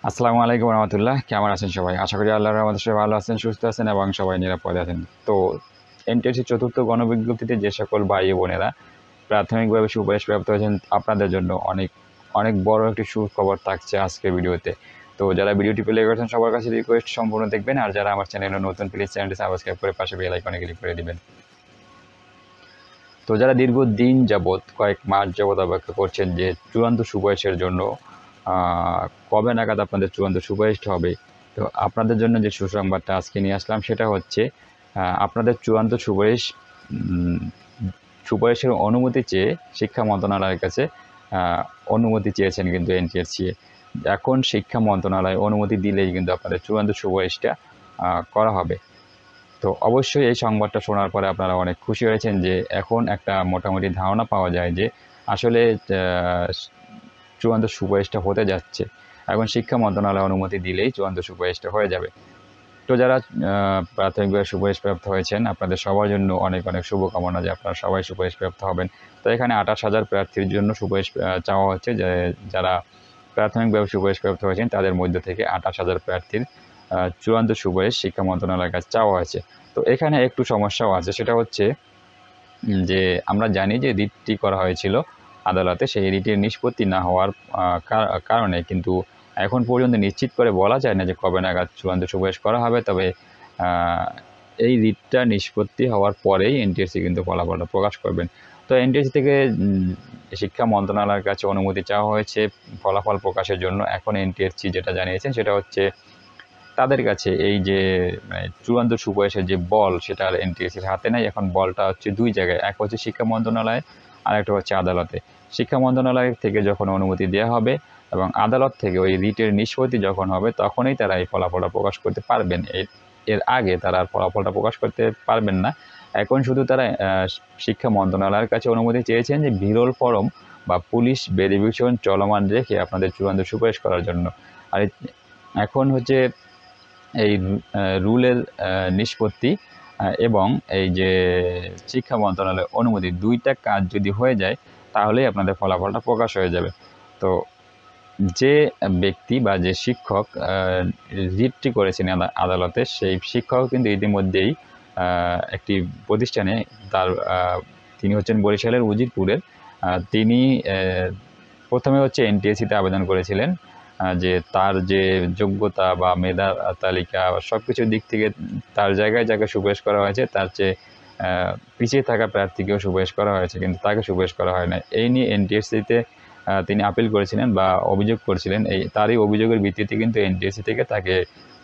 আসসালামু আলাইকুম রহমতুল্লাহ। কেমন আছেন সবাই? আশা করি আল্লাহর রহমতে সবাই ভালো আছেন, সুস্থ আছেন এবং সবাই নিরাপদে আছেন। তো এনটিএসসি চতুর্থ গণবিজ্ঞপ্তিতে যে সকল ভাই বোনেরা প্রাথমিকভাবে সুপারিশপ্রাপ্ত হয়েছেন, আপনাদের জন্য অনেক অনেক বড় একটি সুখবর থাকছে আজকের ভিডিওতে। তো যারা ভিডিওটি প্লে করেছেন সবার কাছে রিকোয়েস্ট সম্পূর্ণ দেখবেন, আর যারা আমার চ্যানেলে নতুন প্লিজ চ্যানেলটি সাবস্ক্রাইব করে পাশে বেল আইকনে ক্লিক করে দিবেন। তো যারা দীর্ঘদিন যাবৎ কয়েক মাস যাবৎ অপেক্ষা করছেন যে চূড়ান্ত সুপারিশের জন্য কবে নাগাদ আপনাদের চূড়ান্ত সুপারিশটা হবে, তো আপনাদের জন্য যে সুসংবাদটা আজকে নিয়ে আসলাম সেটা হচ্ছে আপনাদের চূড়ান্ত সুপারিশের অনুমতি চেয়ে শিক্ষা মন্ত্রণালয়ের কাছে অনুমতি চেয়েছেন কিন্তু এনটিএসসি। এখন শিক্ষা মন্ত্রণালয় অনুমতি দিলেই কিন্তু আপনাদের চূড়ান্ত সুপারিশটা করা হবে। তো অবশ্যই এই সংবাদটা শোনার পরে আপনারা অনেক খুশি হয়েছেন যে এখন একটা মোটামুটি ধারণা পাওয়া যায় যে আসলে চূড়ান্ত সুপারিশটা হতে যাচ্ছে। এখন শিক্ষা মন্ত্রণালয় অনুমতি দিলেই চূড়ান্ত সুপারিশটা হয়ে যাবে। তো যারা প্রাথমিকভাবে সুপারিশপ্রাপ্ত হয়েছেন, আপনাদের সবার জন্য অনেক অনেক শুভকামনা যে আপনারা সবাই সুপারিশপ্রাপ্ত হবেন। তো এখানে 28,000 প্রার্থীর জন্য সুপারিশ চাওয়া হচ্ছে, যে যারা প্রাথমিকভাবে সুপারিশপ্রাপ্ত হয়েছেন তাদের মধ্য থেকে 28,000 প্রার্থীর চূড়ান্ত সুপারিশ শিক্ষা মন্ত্রণালয়ের কাছে চাওয়া হয়েছে। তো এখানে একটু সমস্যাও আছে, সেটা হচ্ছে যে আমরা জানি যে রিটটি করা হয়েছিল আদালতে, সেই রিটের নিষ্পত্তি না হওয়ার কারণে কিন্তু এখন পর্যন্ত নিশ্চিত করে বলা যায় না যে কবে নাগাদ চূড়ান্ত সুপারিশ করা হবে। তবে এই রিটটা নিষ্পত্তি হওয়ার পরেই এনটিএসসি কিন্তু ফলাফলটা প্রকাশ করবেন। তো এনটিএসসি থেকে শিক্ষা মন্ত্রণালয়ের কাছে অনুমতি চাওয়া হয়েছে ফলাফল প্রকাশের জন্য। এখন এনটিএসসি যেটা জানিয়েছেন সেটা হচ্ছে তাদের কাছে এই যে চূড়ান্ত সুপারিশের যে বল সেটা আর এনটিএসসির হাতে নাই। এখন বলটা হচ্ছে দুই জায়গায়, এক হচ্ছে শিক্ষা মন্ত্রণালয় আর একটা হচ্ছে আদালতে। শিক্ষা মন্ত্রণালয় থেকে যখন অনুমতি দেওয়া হবে এবং আদালত থেকে ওই রিটের নিষ্পত্তি যখন হবে তখনই তারা এই ফলাফলটা প্রকাশ করতে পারবেন। এর আগে তারা আর ফলাফলটা প্রকাশ করতে পারবেন না। এখন শুধু তারা শিক্ষা মন্ত্রণালয়ের কাছে অনুমতি চেয়েছেন যে বিরল ফরম বা পুলিশ ভেরিফিকেশন চলমান রেখে আপনাদের চূড়ান্ত সুপারিশ করার জন্য। আর এখন হচ্ছে এই রুলের নিষ্পত্তি এবং এই যে শিক্ষা মন্ত্রণালয়ের অনুমতি, দুইটা কাজ যদি হয়ে যায় তাহলেই আপনাদের ফলাফলটা প্রকাশ হয়ে যাবে। তো যে ব্যক্তি বা যে শিক্ষক রিটটি করেছেন আদালতে, সেই শিক্ষক কিন্তু ইতিমধ্যেই একটি প্রতিষ্ঠানে তিনি হচ্ছেন বরিশালের উজিরপুরের। তিনি প্রথমে হচ্ছে এনটিএসসিতে আবেদন করেছিলেন যে তার যে যোগ্যতা বা মেধা তালিকা সব কিছুর দিক থেকে তার জায়গায় যাকে সুপারিশ করা হয়েছে তার চেয়ে পিছিয়ে থাকা প্রার্থীকেও সুপারিশ করা হয়েছে, কিন্তু তাকে সুপারিশ করা হয় না। এই নিয়ে এনটিএসসিতে তিনি আপিল করেছিলেন বা অভিযোগ করেছিলেন। তারই অভিযোগের ভিত্তিতে কিন্তু এনটিএসসি থেকে তাকে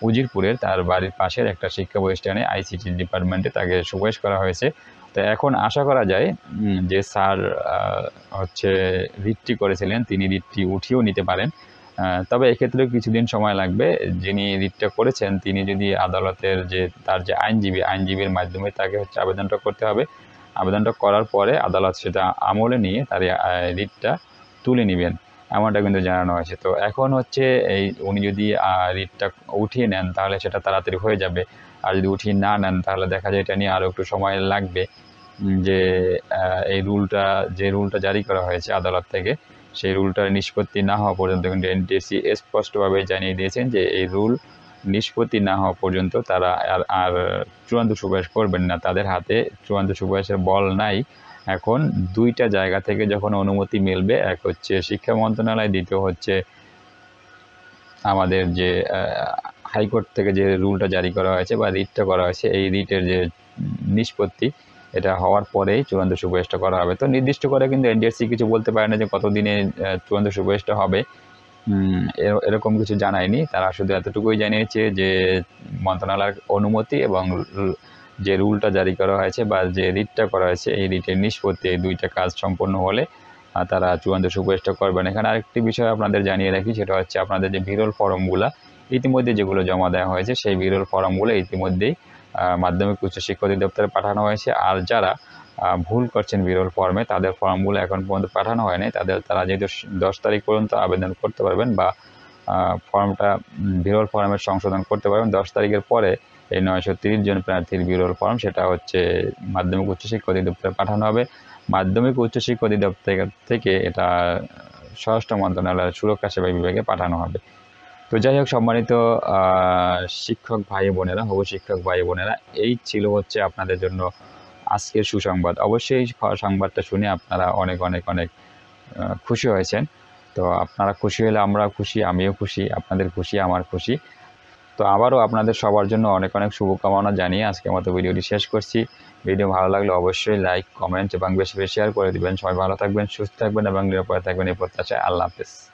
উজিরপুরের তার বাড়ির পাশের একটা শিক্ষা প্রতিষ্ঠানে আইসিটি ডিপার্টমেন্টে তাকে সুপারিশ করা হয়েছে। তো এখন আশা করা যায় যে স্যার হচ্ছে রিটটি করেছিলেন, তিনি রিটটি উঠিয়েও নিতে পারেন। তবে এক্ষেত্রেও কিছুদিন সময় লাগবে। যিনি রিটটা করেছেন তিনি যদি আদালতের যে তার যে আইনজীবীর মাধ্যমে তাকে হচ্ছে আবেদনটা করতে হবে। আবেদনটা করার পরে আদালত সেটা আমলে নিয়ে তার রিটটা তুলে নেবেন, এমনটা কিন্তু জানানো হয়েছে। তো এখন হচ্ছে উনি যদি রিটটা উঠিয়ে নেন তাহলে সেটা তাড়াতাড়ি হয়ে যাবে, আর যদি উঠিয়ে না নেন তাহলে দেখা যায় এটা নিয়ে আরও একটু সময় লাগবে। যে এই যে রুলটা জারি করা হয়েছে আদালত থেকে, সেই রুলটার নিষ্পত্তি না হওয়া পর্যন্ত কিন্তু এনটিএসসি স্পষ্টভাবে জানিয়ে দিয়েছেন যে এই রুল নিষ্পত্তি না হওয়া পর্যন্ত তারা আর চূড়ান্ত সুপারিশ করবেন না। তাদের হাতে চূড়ান্ত সুপারিশের বল নাই। এখন দুইটা জায়গা থেকে যখন অনুমতি মিলবে, এক হচ্ছে শিক্ষা মন্ত্রণালয়, দ্বিতীয় হচ্ছে আমাদের যে হাইকোর্ট থেকে যে রুলটা জারি করা হয়েছে বা রিটটা করা হয়েছে, এই রিটের যে নিষ্পত্তি এটা হওয়ার পরেই চূড়ান্ত সুপারিশটা করা হবে। তো নির্দিষ্ট করে কিন্তু এনটিএসসি কিছু বলতে পারে না যে কতদিনে চূড়ান্ত সুপারিশটা হবে, এরকম কিছু জানায়নি। তারা শুধু এতটুকুই জানিয়েছে যে মন্ত্রণালয়ের অনুমতি এবং যে রুলটা জারি করা হয়েছে বা যে রিটটা করা হয়েছে, এই রিটের নিষ্পত্তি, এই দুইটা কাজ সম্পন্ন হলে তারা চূড়ান্ত সুপারিশটা করবেন। এখানে আরেকটি বিষয় আপনাদের জানিয়ে রাখি, সেটা হচ্ছে আপনাদের যে বিরল ফর্মগুলো ইতিমধ্যে যেগুলো জমা দেওয়া হয়েছে, সেই বিরল ফর্মগুলো ইতিমধ্যেই মাধ্যমিক উচ্চ শিক্ষা অধিদপ্তরে পাঠানো হয়েছে। আর যারা ভুল করছেন বিরল ফর্মে, তাদের ফর্মগুলো এখন পর্যন্ত পাঠানো হয়নি। তারা যেহেতু 10 তারিখ পর্যন্ত আবেদন করতে পারবেন বা ফর্মটা বিরল ফর্মের সংশোধন করতে পারবেন। 10 তারিখের পরে এই 930 জন প্রার্থীর বিরল ফর্ম সেটা হচ্ছে মাধ্যমিক উচ্চশিক্ষা অধিদপ্তরে পাঠানো হবে। মাধ্যমিক উচ্চশিক্ষা অধিদপ্তর থেকে এটা স্বরাষ্ট্র মন্ত্রণালয়ের সুরক্ষা সেবা বিভাগে পাঠানো হবে। তো তো যাই হোক, সম্মানিত শিক্ষক ভাই বোনেরা, শিক্ষক ভাই বোনেরা, এই ছিল হচ্ছে আপনাদের জন্য আজকের সুসংবাদ। অবশ্যই সংবাদটা শুনে আপনারা অনেক অনেক অনেক খুশি হয়েছেন। তো আপনারা খুশি হলে আমরাও খুশি, আমিও খুশি, আপনাদের খুশি আমার খুশি। তো আবারও আপনাদের সবার জন্য অনেক অনেক শুভকামনা জানিয়ে আজকের মতো ভিডিওটি শেষ করছি। ভিডিও ভালো লাগলে অবশ্যই লাইক, কমেন্ট এবং বেশি বেশি শেয়ার করে দিবেন। সবাই ভালো থাকবেন, সুস্থ থাকবেন এবং নিরাপদে থাকবেন এই প্রত্যাশায়। আল্লাহ হাফেজ।